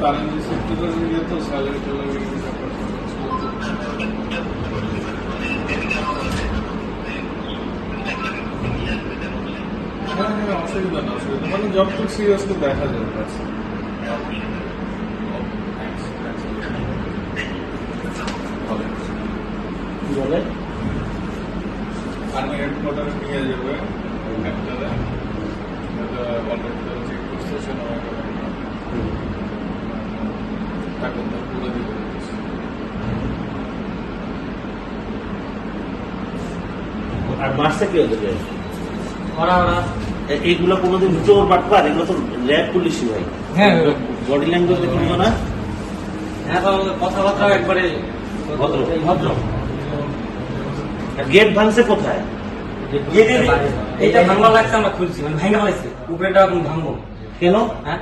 Current সেক্টরের ইয়ে তো স্যালারি ট্যালারি হ্যাঁ হ্যাঁ অসুবিধা না অসুবিধা মানে যতটুকু সিরিয়াসলি দেখা যাবে কাছে কি বলে আর্মি হেডকোয়ার্টারে নিয়ে যাবে একটা অলরেডি চেক করতেছে টাকা তুলে দিতে আর মারছে কি ওদেরকে ওরা এইগুলো কোনোদিন চোর বাটপার এগুলো তো র্যাব পুলিশই ভাই। হ্যাঁ বডি ল্যাঙ্গুয়েজ দেখে বুঝো না। হ্যাঁ কথাবার্তা একবারে ভদ্র ভদ্র। গেট ভাঙছে কোথায়? এইটা ভাঙা লাগছে আমরা খুলছি মানে ভেঙে ফেলাইছি উপরেটা এখন ভাঙবো কেন? হ্যাঁ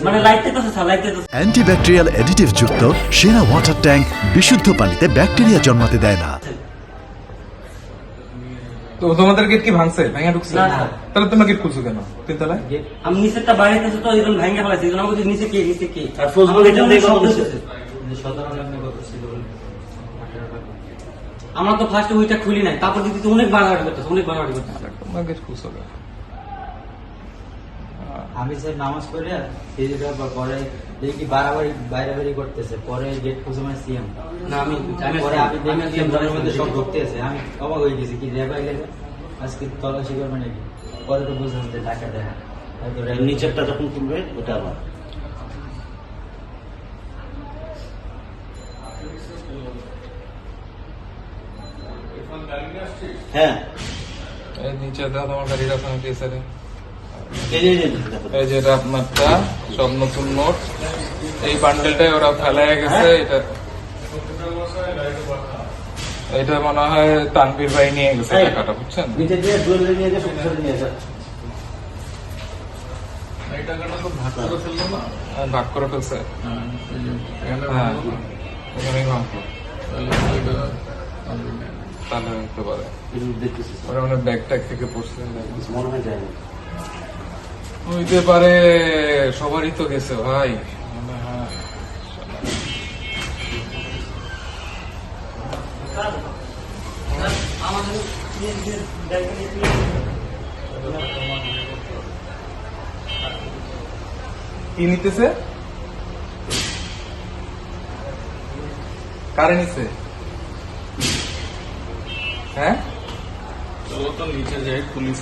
মানে লাইটতে তো লাইটতে তো অ্যান্টিব্যাকটেরিয়াল অ্যাডিটিভ যুক্ত সেরা ওয়াটার ট্যাঙ্ক বিশুদ্ধ পানিতে ব্যাকটেরিয়া জন্মাতে দেয় না। তো তোমাদের গেট কি ভাঙছে ভেঙে ঢুকছে? না। তাহলে তোমরা গেট খুলছো কেন তিনতলায়? আমি নিচেরটা বাইরে থেকে তো এরকম ভেঙে ফেলাইছি এই জন্য আমাকে নিচে কে আর ফজলুল এটা দিয়ে কত দিচ্ছে? আমরা তো ফার্স্ট ওইটা খুলি নাই তারপর দিদি অনেক বাড়াবাড়ি করতেছে তোমরা গেট খুলছো কেন? আমি স্যার নামাজ পড়ে পরে দেখি বাড়াবাড়ি বাইরে করতেছে পরে গেট খুঁজে মানে সিএম না আমি পরে আমি দেখি সিএম ঘরের মধ্যে সব ঢুকতেছে আমি অবাক হয়ে গেছি কি রেবাই লেগে আজকে তল্লাশি করবে নাকি পরে তো বুঝলাম যে টাকা দেখা নিচেরটা যখন তুলবে ওটা আবার হ্যাঁ এই নিচে দাও তোমার গাড়ি রাখা নাকি স্যারে? এই যে এই যে এটা আপনারটা সব নতুন নোট এই বান্ডেলটাই ওরা ফেলায় গেছে। এটা মনে হয় তানভীর ভাই নিয়ে গেছে টাকাটা বুঝছেন। নিচে দিয়ে জুয়েলারি নিয়ে যে সব নিয়ে যায় এই টাকাটা তো ভাগ করে ফেললো না ভাগ করে ফেলছে। হ্যাঁ এখানে হ্যাঁ ভাঙলো। এখানেই ভাঙলো তাহলে ওইটা আনবে না। তাহলে হতে পারে দেখতেছি ওরা মানে ব্যাগ ট্যাগ থেকে পড়ছে মনে হয় যায় না। হইতে পারে সবারই তো গেছে ভাই মনে হয়। কি নিতেছে? কারে নিছে? হ্যাঁ চলো তো নিচে যাই পুলিশ